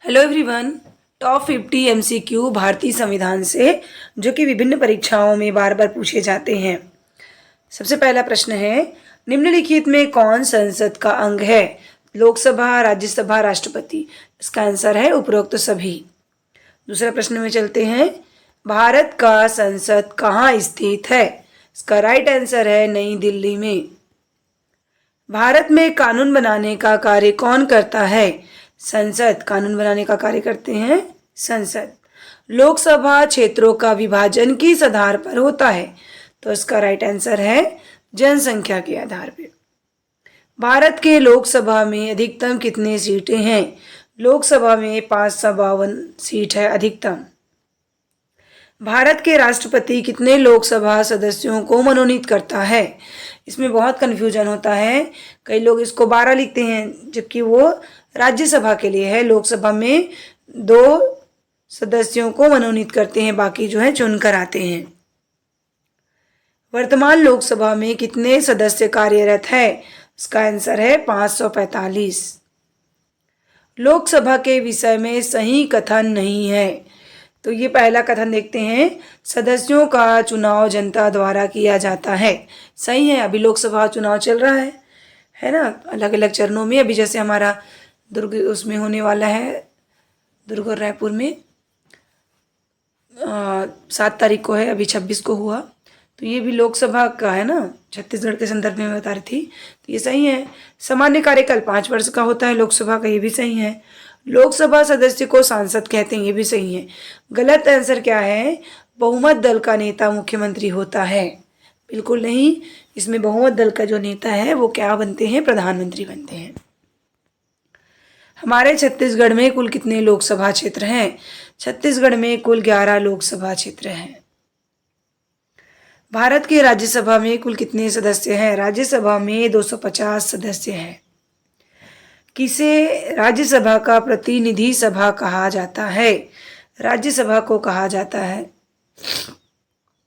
Hello everyone. Top 50 MCQ भारतीय संविधान से जो कि विभिन्न परीक्षाओं में बार बार पूछे जाते हैं। सबसे पहला प्रश्न है, निम्नलिखित में कौन संसद का अंग है? लोकसभा, राज्यसभा, राष्ट्रपति। इसका आंसर है उपरोक्त सभी। दूसरे प्रश्न में चलते हैं, भारत का संसद कहाँ स्थित है? इसका राइट आंसर है नई दिल्ली में। भारत में कानून बनाने का कार्य कौन करता है? संसद। कानून बनाने का कार्य करते हैं संसद। लोकसभा क्षेत्रों का विभाजन किस आधार पर होता है? तो इसका राइट आंसर है जनसंख्या के आधार पर। भारत के लोकसभा में अधिकतम कितने सीटें हैं? लोकसभा में 552 सीट है अधिकतम। भारत के राष्ट्रपति कितने लोकसभा सदस्यों को मनोनीत करता है? इसमें बहुत कन्फ्यूजन होता है। कई लोग इसको 12 लिखते हैं जबकि वो राज्यसभा के लिए है। लोकसभा में 2 सदस्यों को मनोनीत करते हैं, बाकी जो है चुन कर आते हैं। वर्तमान लोकसभा में कितने सदस्य कार्यरत है? इसका आंसर है 545। लोकसभा के विषय में सही कथन नहीं है। तो ये पहला कथन देखते हैं, सदस्यों का चुनाव जनता द्वारा किया जाता है। सही है, अभी लोकसभा चुनाव चल रहा है ना, अलग अलग चरणों में। अभी जैसे हमारा दुर्ग उसमें होने वाला है, दुर्ग और रायपुर में 7 तारीख को है, अभी 26 को हुआ। तो ये भी लोकसभा का है ना, छत्तीसगढ़ के संदर्भ में मैं बता रही थी। तो ये सही है। सामान्य कार्यकाल 5 वर्ष का होता है लोकसभा का, ये भी सही है। लोकसभा सदस्य को सांसद कहते हैं, ये भी सही है। गलत आंसर क्या है? बहुमत दल का नेता मुख्यमंत्री होता है। बिल्कुल नहीं, इसमें बहुमत दल का जो नेता है वो क्या बनते हैं? प्रधानमंत्री बनते हैं। हमारे छत्तीसगढ़ में कुल कितने लोकसभा क्षेत्र हैं? छत्तीसगढ़ में कुल 11 लोकसभा क्षेत्र हैं। भारत की राज्यसभा में कुल कितने सदस्य हैं? राज्यसभा में 250 सदस्य हैं। किसे राज्यसभा का प्रतिनिधि सभा कहा जाता है? राज्यसभा को कहा जाता है।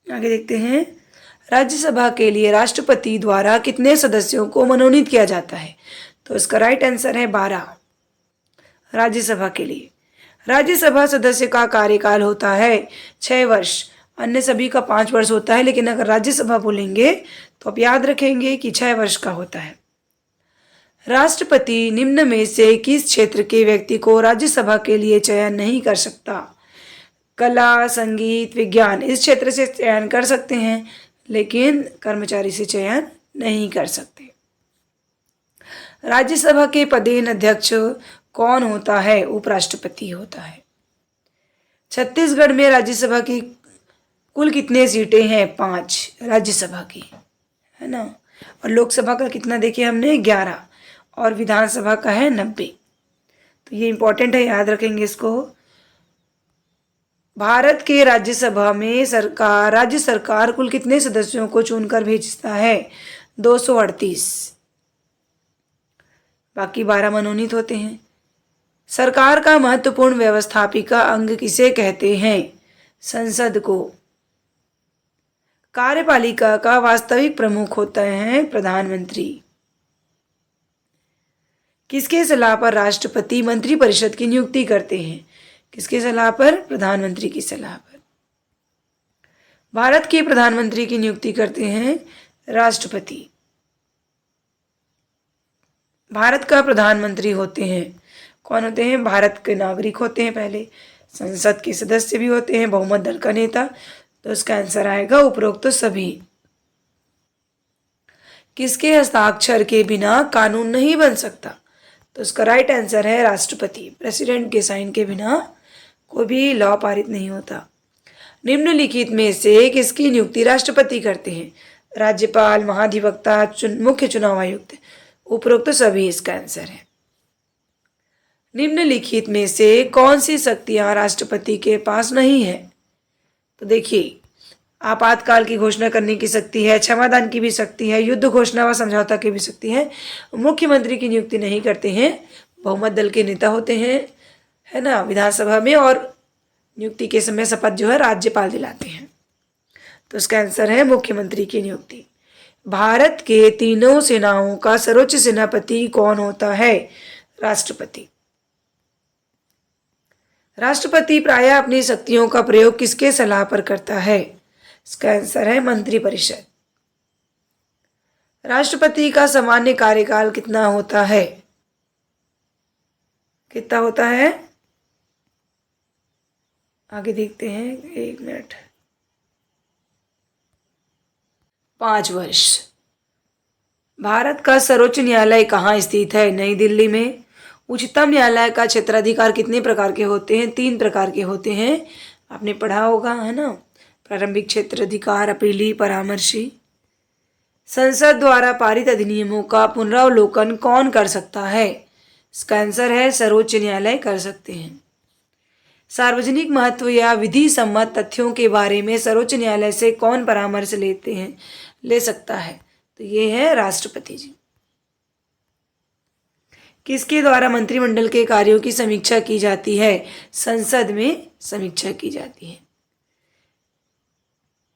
आगे देखते हैं, राज्यसभा के लिए राष्ट्रपति द्वारा कितने सदस्यों को मनोनीत किया जाता है? तो इसका राइट आंसर है 12। राज्यसभा के लिए राज्यसभा सदस्य का कार्यकाल होता है 6 वर्ष। अन्य सभी का 5 वर्ष होता है, लेकिन अगर राज्यसभा बोलेंगे तो आप याद रखेंगे कि 6 वर्ष का होता है। राष्ट्रपति निम्न में से किस क्षेत्र के व्यक्ति को राज्यसभा के लिए चयन नहीं कर सकता? कला, संगीत, विज्ञान, इस क्षेत्र से चयन कर सकते हैं, लेकिन कर्मचारी से चयन नहीं कर सकते। राज्यसभा के पदेन अध्यक्ष कौन होता है? उपराष्ट्रपति होता है। छत्तीसगढ़ में राज्यसभा की कुल कितने सीटें हैं? 5 राज्यसभा की, है ना। और लोकसभा का कितना देखिए हमने? 11, और विधानसभा का है 90। तो ये इंपॉर्टेंट है, याद रखेंगे इसको। भारत के राज्यसभा में राज्य सरकार कुल कितने सदस्यों को चुनकर भेजता है? 238, बाकी 12 मनोनीत होते हैं। सरकार का महत्वपूर्ण व्यवस्थापिका अंग किसे कहते हैं? संसद को। कार्यपालिका का वास्तविक प्रमुख होता है प्रधानमंत्री। किसके सलाह पर राष्ट्रपति मंत्रिपरिषद की नियुक्ति करते हैं? किसके सलाह पर? प्रधानमंत्री की सलाह पर। भारत के प्रधानमंत्री की नियुक्ति करते हैं राष्ट्रपति। भारत का प्रधानमंत्री होते हैं, कौन होते हैं? भारत के नागरिक होते हैं पहले, संसद के सदस्य भी होते हैं, बहुमत दल का नेता। तो इसका आंसर आएगा उपरोक्त सभी। किसके हस्ताक्षर के बिना कानून नहीं बन सकता? तो इसका राइट आंसर है राष्ट्रपति। प्रेसिडेंट के साइन के बिना कोई भी लॉ पारित नहीं होता। निम्नलिखित में से किसकी नियुक्ति राष्ट्रपति करते हैं? राज्यपाल, महाधिवक्ता, मुख्य चुनाव आयुक्त। उपरोक्त सभी इसका आंसर है। निम्नलिखित में से कौन सी शक्तियां राष्ट्रपति के पास नहीं है? तो देखिए, आपातकाल की घोषणा करने की शक्ति है, क्षमादान की भी शक्ति है, युद्ध घोषणा व समझौता की भी शक्ति है। मुख्यमंत्री की नियुक्ति नहीं करते हैं, बहुमत दल के नेता होते हैं, है ना, विधानसभा में। और नियुक्ति के समय शपथ जो है राज्यपाल दिलाते हैं। तो इसका आंसर है मुख्यमंत्री की नियुक्ति। भारत के तीनों सेनाओं का सर्वोच्च सेनापति कौन होता है? राष्ट्रपति। राष्ट्रपति प्रायः अपनी शक्तियों का प्रयोग किसके सलाह पर करता है? इसका आंसर है मंत्रिपरिषद। राष्ट्रपति का सामान्य कार्यकाल कितना होता है? कितना होता है? आगे देखते हैं, 1 मिनट। 5 वर्ष। भारत का सर्वोच्च न्यायालय कहाँ स्थित है? नई दिल्ली में। उच्चतम न्यायालय का क्षेत्राधिकार कितने प्रकार के होते हैं? 3 प्रकार के होते हैं, आपने पढ़ा होगा, है ना। प्रारंभिक क्षेत्राधिकार, अपीली, परामर्शी। संसद द्वारा पारित अधिनियमों का पुनरावलोकन कौन कर सकता है? इसका आंसर है सर्वोच्च न्यायालय कर सकते हैं। सार्वजनिक महत्व या विधि सम्मत तथ्यों के बारे में सर्वोच्च न्यायालय से कौन परामर्श ले सकता है? तो ये है राष्ट्रपति जी। किसके द्वारा मंत्रिमंडल के कार्यों की समीक्षा की जाती है? संसद में समीक्षा की जाती है।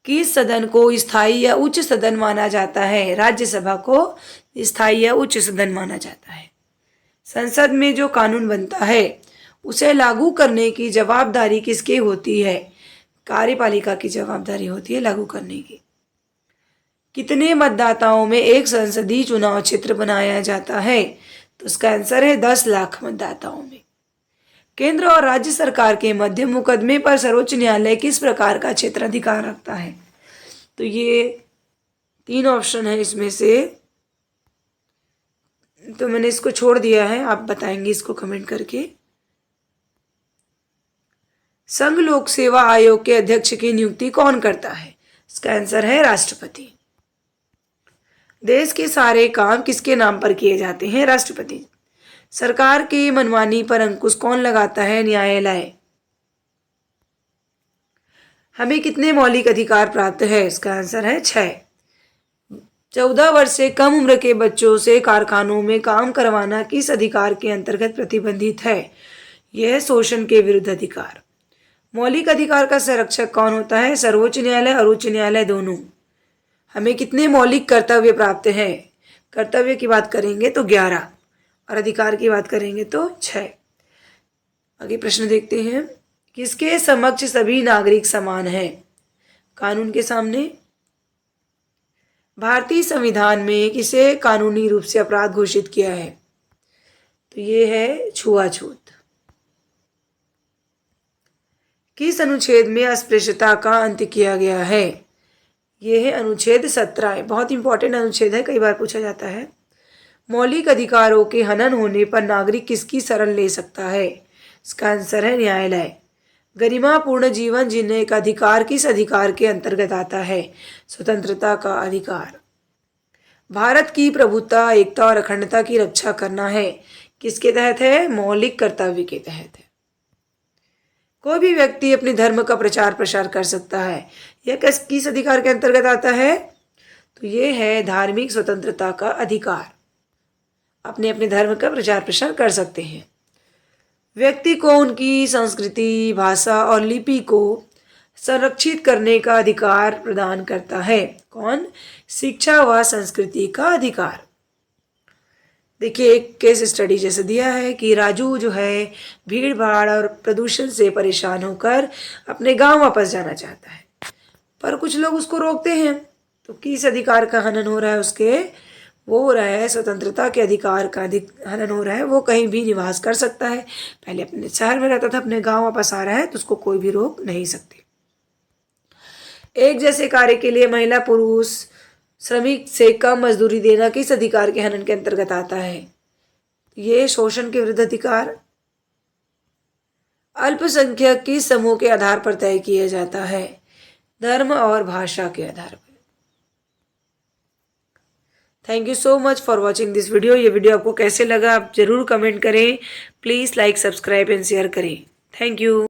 किस सदन को स्थायी या उच्च सदन माना जाता है? राज्यसभा को स्थायी या उच्च सदन माना जाता है। संसद में जो कानून बनता है उसे लागू करने की जवाबदारी किसकी होती है? कार्यपालिका की जवाबदारी होती है लागू करने की। कितने मतदाताओं में एक संसदीय चुनाव क्षेत्र बनाया जाता है? तो उसका आंसर है 10 लाख मतदाताओं में। केंद्र और राज्य सरकार के मध्य मुकदमे पर सर्वोच्च न्यायालय किस प्रकार का क्षेत्राधिकार रखता है? तो ये 3 ऑप्शन है इसमें से, तो मैंने इसको छोड़ दिया है, आप बताएंगे इसको कमेंट करके। संघ लोक सेवा आयोग के अध्यक्ष की नियुक्ति कौन करता है? इसका आंसर है राष्ट्रपति। देश के सारे काम किसके नाम पर किए जाते हैं? राष्ट्रपति। सरकार की मनमानी पर अंकुश कौन लगाता है? न्यायालय। हमें कितने मौलिक अधिकार प्राप्त है? इसका आंसर है 6। 14 वर्ष से कम उम्र के बच्चों से कारखानों में काम करवाना किस अधिकार के अंतर्गत प्रतिबंधित है? यह है शोषण के विरुद्ध अधिकार। मौलिक अधिकार का संरक्षक कौन होता है? सर्वोच्च न्यायालय और उच्च न्यायालय दोनों। हमें कितने मौलिक कर्तव्य प्राप्त हैं? कर्तव्य की बात करेंगे तो 11 और अधिकार की बात करेंगे तो 6। आगे प्रश्न देखते हैं। किसके समक्ष सभी नागरिक समान हैं? कानून के सामने। भारतीय संविधान में किसे कानूनी रूप से अपराध घोषित किया है? तो ये है छुआछूत। किस अनुच्छेद में अस्पृश्यता का अंत किया गया है? ये है अनुच्छेद 17। बहुत इंपॉर्टेंट अनुच्छेद है, कई बार पूछा जाता है। मौलिक अधिकारों के हनन होने पर नागरिक किसकी शरण ले सकता है? इसका आंसर है न्यायालय। गरिमापूर्ण जीवन जीने का अधिकार किस अधिकार के अंतर्गत आता है? स्वतंत्रता का अधिकार। भारत की प्रभुत्ता, एकता और अखंडता की रक्षा करना है किसके तहत है? मौलिक कर्तव्य के तहत है। कोई भी व्यक्ति अपने धर्म का प्रचार प्रसार कर सकता है, यह किस अधिकार के अंतर्गत आता है? तो ये है धार्मिक स्वतंत्रता का अधिकार। अपने अपने धर्म का प्रचार प्रसार कर सकते हैं। व्यक्ति को उनकी संस्कृति, भाषा और लिपि को संरक्षित करने का अधिकार प्रदान करता है। कौन? शिक्षा व संस्कृति का अधिकार। देखिए, एक केस स्टडी जैसे दिया है कि राजू जो है भीड़ भाड़ और प्रदूषण से परेशान होकर अपने गांव वापस जाना चाहता है, पर कुछ लोग उसको रोकते हैं। तो किस अधिकार का हनन हो रहा है उसके? वो हो रहा है स्वतंत्रता के अधिकार का हनन हो रहा है। वो कहीं भी निवास कर सकता है। पहले अपने शहर में रहता था, अपने गांव वापस आ रहा है तो उसको कोई भी रोक नहीं सकते। एक जैसे कार्य के लिए महिला पुरुष श्रमिक से कम मजदूरी देना किस अधिकार के हनन के अंतर्गत आता है? ये शोषण के विरुद्ध अधिकार। अल्पसंख्यक किस समूह के आधार पर तय किया जाता है? धर्म और भाषा के आधार पर। Thank you so much for watching this video. ये वीडियो आपको कैसे लगा आप जरूर कमेंट करें। Please like, subscribe and share करें। Thank you.